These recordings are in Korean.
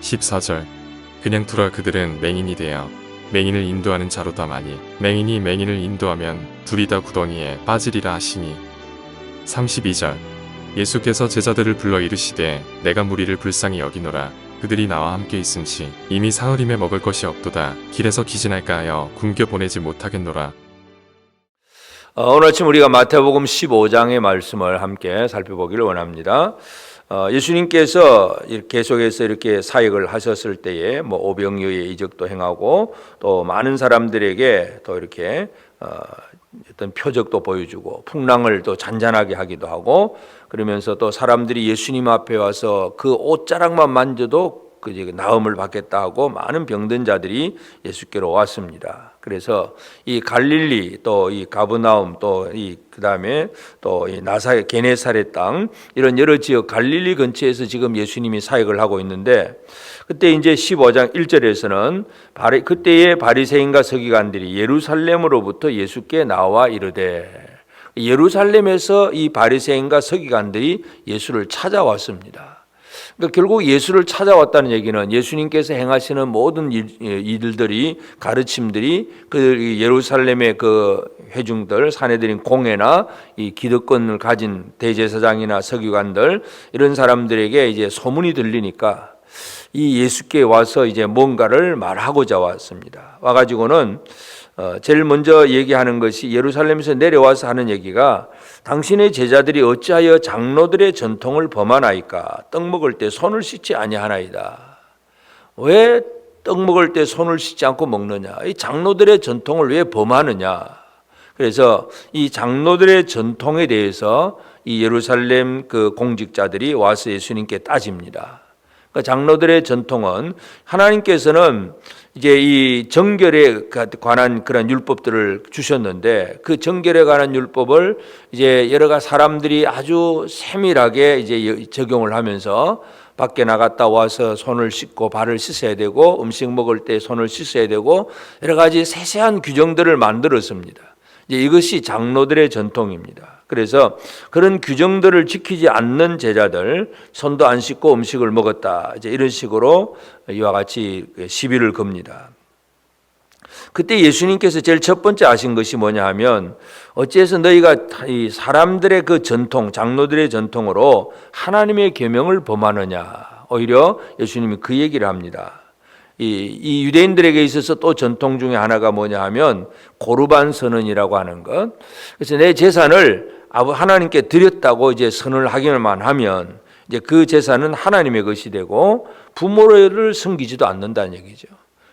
14절. 그냥 두라. 그들은 맹인이 되어 맹인을 인도하는 자로다 마니 맹인이 맹인을 인도하면 둘이 다 구덩이에 빠지리라 하시니. 32절. 예수께서 제자들을 불러 이르시되 내가 무리를 불쌍히 여기노라. 그들이 나와 함께 있음시 이미 사흘임에 먹을 것이 없도다. 길에서 기진할까 하여 굶겨 보내지 못하겠노라. 오늘 아침 우리가 마태복음 15장의 말씀을 함께 살펴보기를 원합니다. 예수님께서 계속해서 이렇게 사역을 하셨을 때에 오병이어의 이적도 행하고 또 많은 사람들에게 또 이렇게 어떤 표적도 보여주고 풍랑을 또 잔잔하게 하기도 하고, 그러면서 또 사람들이 예수님 앞에 와서 그 옷자락만 만져도 나음을 받겠다 하고 많은 병든 자들이 예수께로 왔습니다. 그래서 이 갈릴리 또 이 가브나움 또 이 그다음에 또 이 나사렛 게네사렛 땅 이런 여러 지역 갈릴리 근처에서 지금 예수님이 사역을 하고 있는데, 그때 이제 15장 1절에서는 그때의 바리새인과 서기관들이 예루살렘으로부터 예수께 나와 이르되, 예루살렘에서 이 바리새인과 서기관들이 예수를 찾아왔습니다. 그러니까 결국 예수를 찾아왔다는 얘기는 예수님께서 행하시는 모든 일들이 가르침들이 그 예루살렘의 그 회중들, 사내들인 공회나 이 기득권을 가진 대제사장이나 서기관들 이런 사람들에게 이제 소문이 들리니까 이 예수께 와서 이제 뭔가를 말하고자 왔습니다. 와가지고는 제일 먼저 얘기하는 것이 예루살렘에서 내려와서 하는 얘기가, 당신의 제자들이 어찌하여 장로들의 전통을 범하나이까? 떡 먹을 때 손을 씻지 아니하나이다. 왜 떡 먹을 때 손을 씻지 않고 먹느냐? 이 장로들의 전통을 왜 범하느냐? 그래서 이 장로들의 전통에 대해서 이 예루살렘 그 공직자들이 와서 예수님께 따집니다. 그러니까 장로들의 전통은 하나님께서는 이제 이 정결에 관한 그런 율법들을 주셨는데, 그 정결에 관한 율법을 이제 여러 가지 사람들이 아주 세밀하게 이제 적용을 하면서 밖에 나갔다 와서 손을 씻고 발을 씻어야 되고 음식 먹을 때 손을 씻어야 되고 여러 가지 세세한 규정들을 만들었습니다. 이제 이것이 장로들의 전통입니다. 그래서 그런 규정들을 지키지 않는 제자들, 손도 안 씻고 음식을 먹었다, 이제 이런 식으로 이와 같이 시비를 겁니다. 그때 예수님께서 제일 첫 번째 하신 것이 뭐냐 하면, 어찌해서 너희가 이 사람들의 그 전통, 장로들의 전통으로 하나님의 계명을 범하느냐. 오히려 예수님이 그 얘기를 합니다. 이 유대인들에게 있어서 또 전통 중에 하나가 뭐냐 하면 고르반 선언이라고 하는 것. 그래서 내 재산을 하나님께 드렸다고 이제 선언을 하기만 하면 이제 그 재산은 하나님의 것이 되고 부모를 섬기지도 않는다는 얘기죠.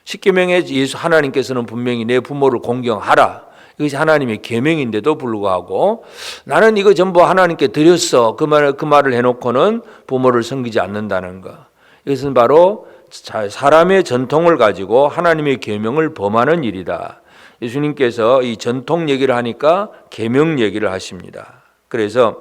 십계명에 예수 하나님께서는 분명히 내 부모를 공경하라, 이것이 하나님의 계명인데도 불구하고 나는 이거 전부 하나님께 드렸어, 그 말을 해놓고는 부모를 섬기지 않는다는 것. 이것은 바로 사람의 전통을 가지고 하나님의 계명을 범하는 일이다. 예수님께서 이 전통 얘기를 하니까 계명 얘기를 하십니다. 그래서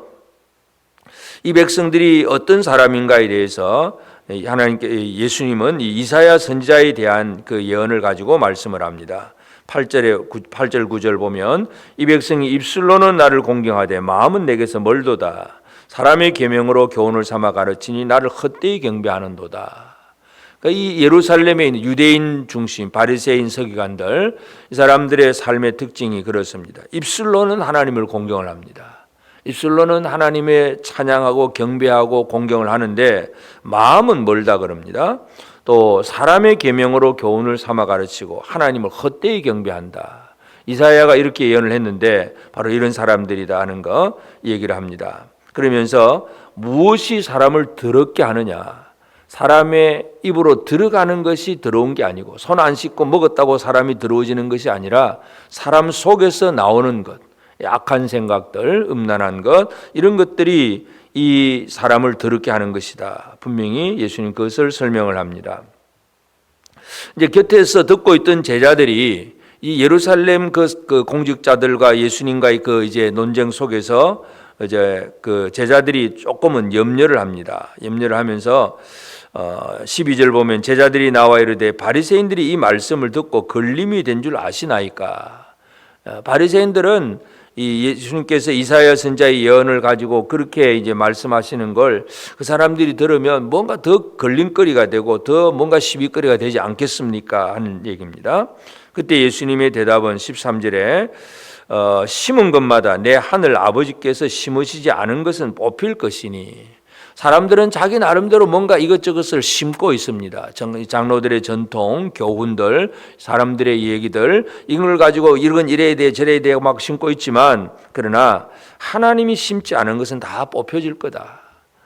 이 백성들이 어떤 사람인가에 대해서 예수님은 이사야 선지자에 대한 그 예언을 가지고 말씀을 합니다. 8절 9절 보면, 이 백성이 입술로는 나를 공경하되 마음은 내게서 멀도다. 사람의 계명으로 교훈을 삼아 가르치니 나를 헛되이 경배하는도다. 그러니까 이 예루살렘에 있는 유대인 중심 바리새인 서기관들, 이 사람들의 삶의 특징이 그렇습니다. 입술로는 하나님을 공경을 합니다. 입술로는 하나님의 찬양하고 경배하고 공경을 하는데 마음은 멀다 그럽니다. 또 사람의 계명으로 교훈을 삼아 가르치고 하나님을 헛되이 경배한다. 이사야가 이렇게 예언을 했는데 바로 이런 사람들이다 하는 거 얘기를 합니다. 그러면서 무엇이 사람을 더럽게 하느냐? 사람의 입으로 들어가는 것이 더러운 게 아니고, 손 안 씻고 먹었다고 사람이 더러워지는 것이 아니라 사람 속에서 나오는 것, 악한 생각들, 음란한 것, 이런 것들이 이 사람을 더럽게 하는 것이다. 분명히 예수님 그것을 설명을 합니다. 이제 곁에서 듣고 있던 제자들이 이 예루살렘 그 공직자들과 예수님과의 그 이제 논쟁 속에서 이제 그 제자들이 조금은 염려를 합니다. 염려를 하면서 12절 보면, 제자들이 나와 이르되 바리새인들이 이 말씀을 듣고 걸림이 된 줄 아시나이까? 바리새인들은 이 예수님께서 이사야 선지자의 예언을 가지고 그렇게 이제 말씀하시는 걸 그 사람들이 들으면 뭔가 더 걸림거리가 되고 더 뭔가 시비거리가 되지 않겠습니까? 하는 얘기입니다. 그때 예수님의 대답은 13절에 심은 것마다 내 하늘 아버지께서 심으시지 않은 것은 뽑힐 것이니, 사람들은 자기 나름대로 뭔가 이것저것을 심고 있습니다. 장로들의 전통, 교훈들, 사람들의 얘기들, 이걸 가지고 이건 이래야 돼 저래야 돼 막 심고 있지만, 그러나 하나님이 심지 않은 것은 다 뽑혀질 거다.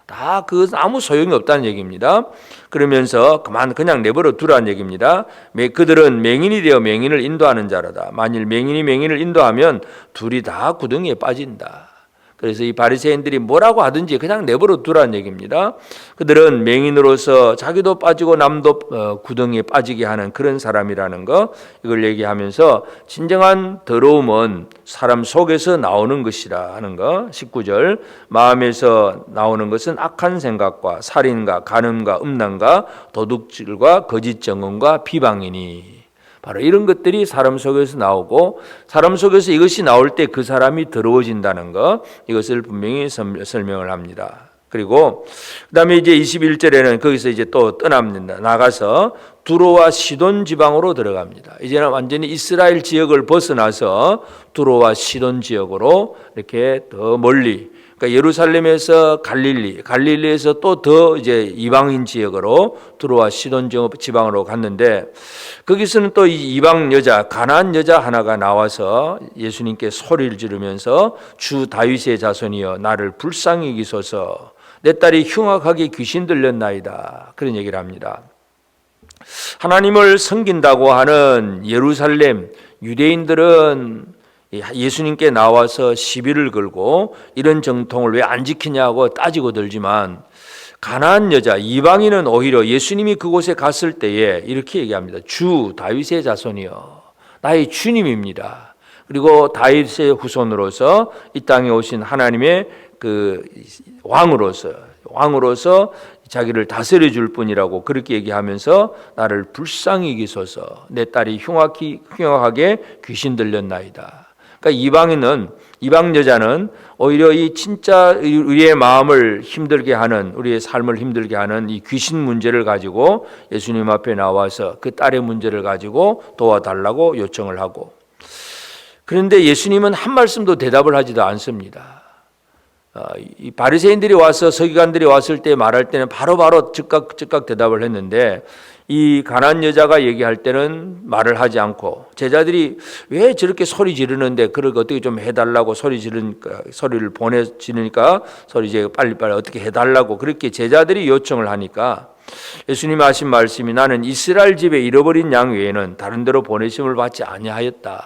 다 그것은 아무 소용이 없다는 얘기입니다. 그러면서 그냥 내버려 두라는 얘기입니다. 그들은 맹인이 되어 맹인을 인도하는 자라다. 만일 맹인이 맹인을 인도하면 둘이 다 구덩이에 빠진다. 그래서 이 바리새인들이 뭐라고 하든지 그냥 내버려 두라는 얘기입니다. 그들은 맹인으로서 자기도 빠지고 남도 구덩이에 빠지게 하는 그런 사람이라는 거, 이걸 얘기하면서 진정한 더러움은 사람 속에서 나오는 것이라 하는 거. 19절, 마음에서 나오는 것은 악한 생각과 살인과 간음과 음란과 도둑질과 거짓 증언과 비방이니, 바로 이런 것들이 사람 속에서 나오고, 사람 속에서 이것이 나올 때 그 사람이 더러워진다는 것, 이것을 분명히 설명을 합니다. 그리고 그다음에 이제 21절에는 거기서 이제 또 떠납니다. 나가서 두로와 시돈 지방으로 들어갑니다. 이제는 완전히 이스라엘 지역을 벗어나서 두로와 시돈 지역으로 이렇게 더 멀리, 그러니까 예루살렘에서 갈릴리에서 또 더 이제 이방인 지역으로 두로와 시돈 지방으로 갔는데, 거기서는 또 이 이방 여자, 가나안 여자 하나가 나와서 예수님께 소리를 지르면서 주 다윗의 자손이여 나를 불쌍히 여기소서, 내 딸이 흉악하게 귀신 들렸나이다, 그런 얘기를 합니다. 하나님을 섬긴다고 하는 예루살렘 유대인들은 예수님께 나와서 시비를 걸고 이런 정통을 왜 안 지키냐고 따지고 들지만, 가나안 여자, 이방인은 오히려 예수님이 그곳에 갔을 때에 이렇게 얘기합니다. 주 다윗의 자손이여 나의 주님입니다. 그리고 다윗의 후손으로서 이 땅에 오신 하나님의 그 왕으로서 자기를 다스려 줄 뿐이라고 그렇게 얘기하면서 나를 불쌍히 여기소서, 내 딸이 흉악하게 귀신 들렸나이다. 그러니까 이방 여자는 오히려 이 진짜 우리의 마음을 힘들게 하는, 우리의 삶을 힘들게 하는 이 귀신 문제를 가지고 예수님 앞에 나와서 그 딸의 문제를 가지고 도와달라고 요청을 하고, 그런데 예수님은 한 말씀도 대답을 하지도 않습니다. 이 바리새인들이 와서, 서기관들이 왔을 때 말할 때는 바로바로 즉각 대답을 했는데, 이 가나안 여자가 얘기할 때는 말을 하지 않고, 제자들이 왜 저렇게 소리 지르는데 그걸 어떻게 좀 해달라고 소리를 보내지르니까 소리 이제 빨리빨리 어떻게 해달라고 그렇게 제자들이 요청을 하니까, 예수님이 하신 말씀이 나는 이스라엘 집에 잃어버린 양 외에는 다른 데로 보내심을 받지 아니하였다,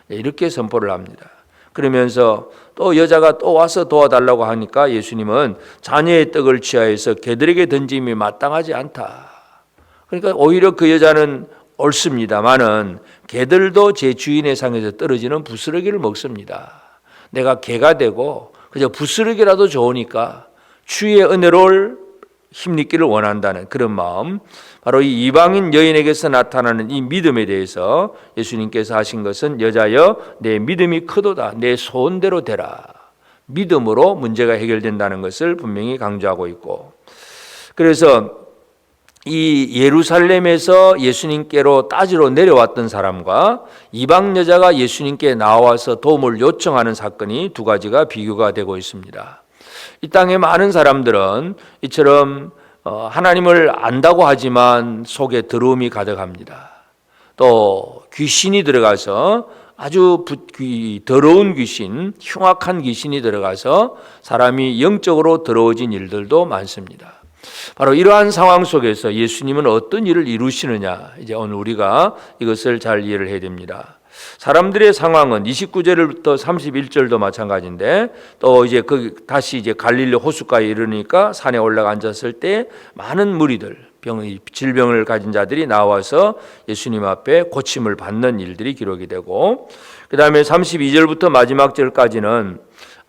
이렇게 선포를 합니다. 그러면서 또 여자가 또 와서 도와달라고 하니까 예수님은 자녀의 떡을 취하여서 개들에게 던짐이 마땅하지 않다. 그러니까 오히려 그 여자는 옳습니다만은 개들도 제 주인의 상에서 떨어지는 부스러기를 먹습니다. 내가 개가 되고 그저 부스러기라도 좋으니까 주의 은혜를 힘입기를 원한다는 그런 마음, 바로 이 이방인 여인에게서 나타나는 이 믿음에 대해서 예수님께서 하신 것은 여자여 내 믿음이 크도다, 내 소원대로 되라, 믿음으로 문제가 해결된다는 것을 분명히 강조하고 있고, 그래서 이 예루살렘에서 예수님께로 따지러 내려왔던 사람과 이방 여자가 예수님께 나와서 도움을 요청하는 사건이 두 가지가 비교가 되고 있습니다. 이 땅의 많은 사람들은 이처럼 하나님을 안다고 하지만 속에 더러움이 가득합니다. 또 귀신이 들어가서 아주 더러운 귀신, 흉악한 귀신이 들어가서 사람이 영적으로 더러워진 일들도 많습니다. 바로 이러한 상황 속에서 예수님은 어떤 일을 이루시느냐, 이제 오늘 우리가 이것을 잘 이해를 해야 됩니다. 사람들의 상황은 29절부터 31절도 마찬가지인데, 또 이제 다시 이제 갈릴리 호숫가에 이르니까 산에 올라가 앉았을 때 많은 무리들, 질병을 가진 자들이 나와서 예수님 앞에 고침을 받는 일들이 기록이 되고, 그 다음에 32절부터 마지막 절까지는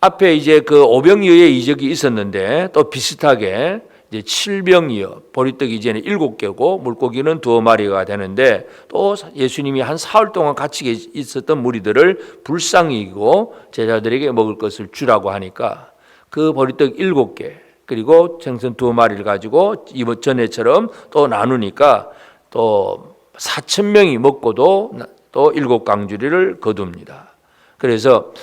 앞에 이제 그 오병이어의 이적이 있었는데 또 비슷하게 이제 7병이요. 보리떡이 이제는 7개고 물고기는 2마리가 되는데 또 예수님이 한 사흘 동안 같이 있었던 무리들을 불쌍히 여기고 제자들에게 먹을 것을 주라고 하니까 그 보리떡 7개 그리고 생선 2마리를 가지고 이번 전에처럼 또 나누니까 또 4,000명이 먹고도 또 7강주리를 거둡니다. 그래서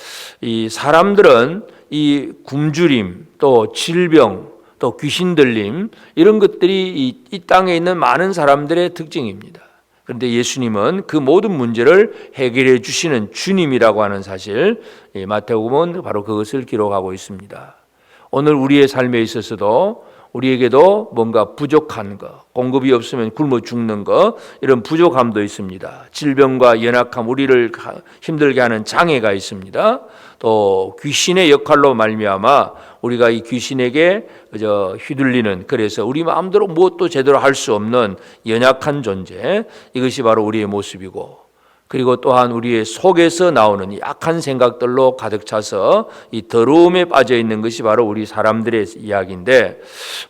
이 사람들은 이 굶주림 또 질병 또 귀신 들림 이런 것들이 이 땅에 있는 많은 사람들의 특징입니다. 그런데 예수님은 그 모든 문제를 해결해 주시는 주님이라고 하는 사실, 마태복음은 바로 그것을 기록하고 있습니다. 오늘 우리의 삶에 있어서도 우리에게도 뭔가 부족한 것, 공급이 없으면 굶어 죽는 것, 이런 부족함도 있습니다. 질병과 연약함, 우리를 힘들게 하는 장애가 있습니다. 또 귀신의 역할로 말미암아 우리가 이 귀신에게 휘둘리는, 그래서 우리 마음대로 무엇도 제대로 할 수 없는 연약한 존재, 이것이 바로 우리의 모습이고, 그리고 또한 우리의 속에서 나오는 이 악한 생각들로 가득 차서 이 더러움에 빠져 있는 것이 바로 우리 사람들의 이야기인데,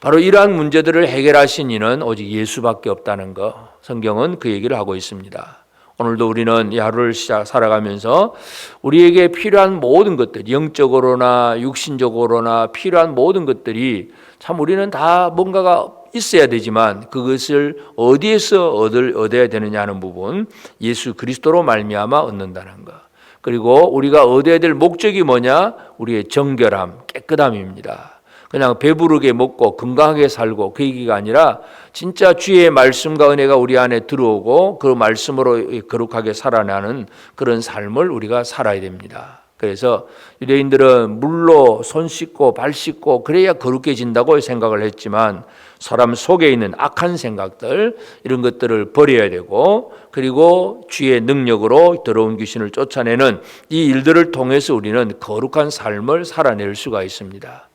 바로 이러한 문제들을 해결하신 이는 오직 예수밖에 없다는 것, 성경은 그 얘기를 하고 있습니다. 오늘도 우리는 이 하루를 살아가면서 우리에게 필요한 모든 것들, 영적으로나 육신적으로나 필요한 모든 것들이 참 우리는 다 뭔가가 있어야 되지만 그것을 어디에서 얻어야 되느냐 하는 부분, 예수 그리스도로 말미암아 얻는다는 것. 그리고 우리가 얻어야 될 목적이 뭐냐? 우리의 정결함, 깨끗함입니다. 그냥 배부르게 먹고 건강하게 살고 그 얘기가 아니라 진짜 주의 말씀과 은혜가 우리 안에 들어오고 그 말씀으로 거룩하게 살아나는 그런 삶을 우리가 살아야 됩니다. 그래서 유대인들은 물로 손 씻고 발 씻고 그래야 거룩해진다고 생각을 했지만 사람 속에 있는 악한 생각들, 이런 것들을 버려야 되고, 그리고 주의 능력으로 더러운 귀신을 쫓아내는 이 일들을 통해서 우리는 거룩한 삶을 살아낼 수가 있습니다.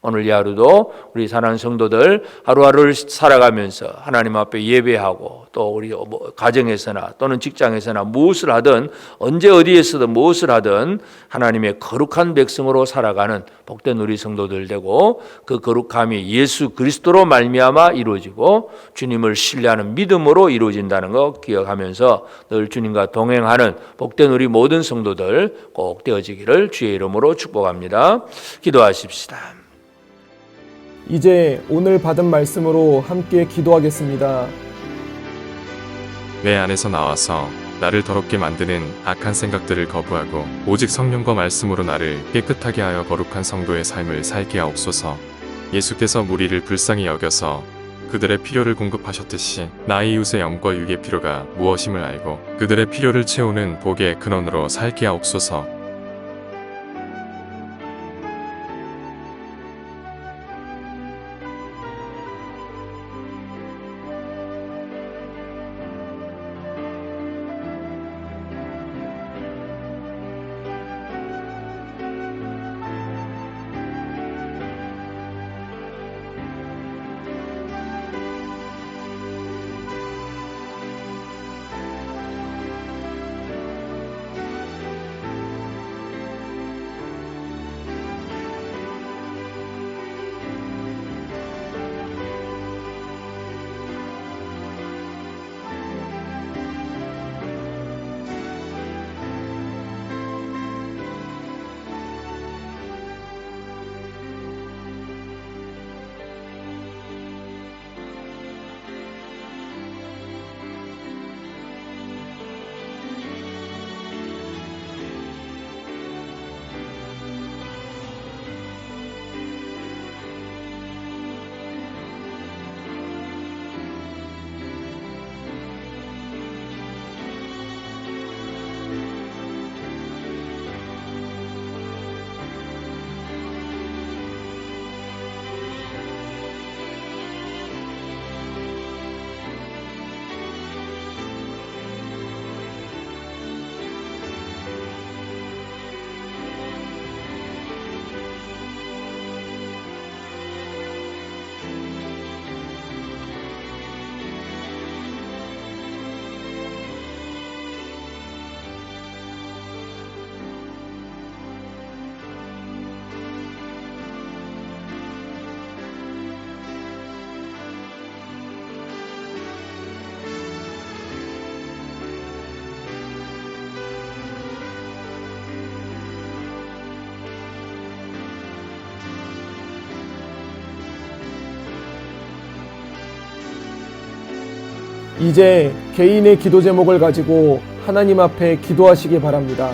오늘 이 하루도 우리 사랑하는 성도들 하루하루를 살아가면서 하나님 앞에 예배하고 또 우리 가정에서나 또는 직장에서나 무엇을 하든 언제 어디에서든 무엇을 하든 하나님의 거룩한 백성으로 살아가는 복된 우리 성도들 되고, 그 거룩함이 예수 그리스도로 말미암아 이루어지고 주님을 신뢰하는 믿음으로 이루어진다는 거 기억하면서 늘 주님과 동행하는 복된 우리 모든 성도들 꼭 되어지기를 주의 이름으로 축복합니다. 기도하십시다. 이제 오늘 받은 말씀으로 함께 기도하겠습니다. 내 안에서 나와서 나를 더럽게 만드는 악한 생각들을 거부하고 오직 성령과 말씀으로 나를 깨끗하게 하여 거룩한 성도의 삶을 살게 하옵소서. 예수께서 무리를 불쌍히 여겨서 그들의 필요를 공급하셨듯이 나의 이웃의 영과 육의 필요가 무엇임을 알고 그들의 필요를 채우는 복의 근원으로 살게 하옵소서. 이제 개인의 기도 제목을 가지고 하나님 앞에 기도하시기 바랍니다.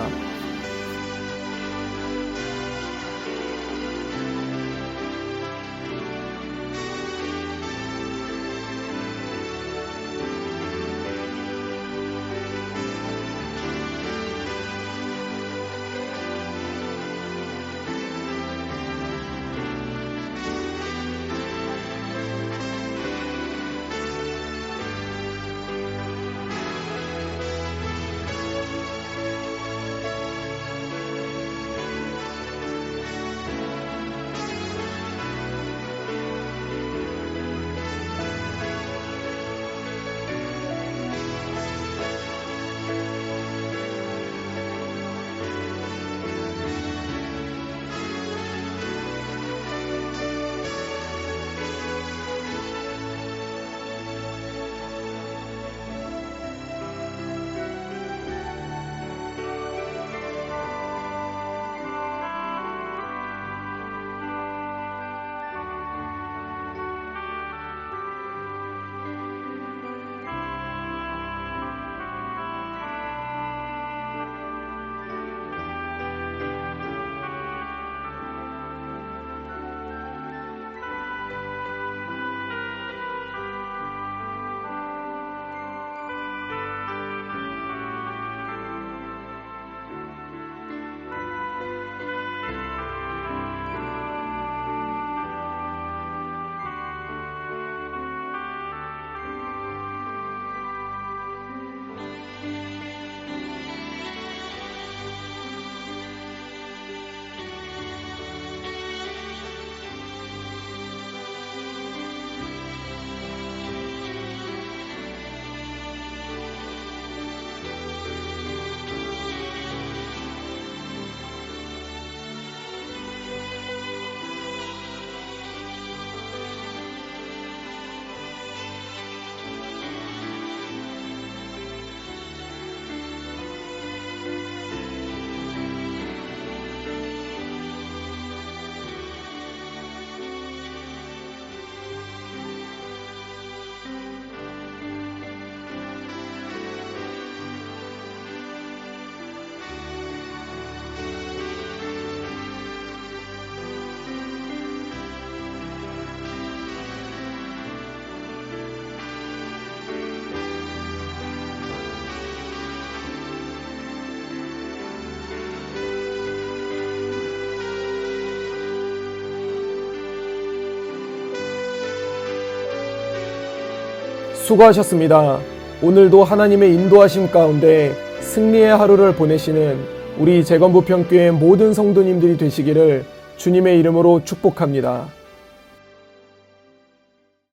수고하셨습니다. 오늘도 하나님의 인도하심 가운데 승리의 하루를 보내시는 우리 재건부평교회 모든 성도님들이 되시기를 주님의 이름으로 축복합니다.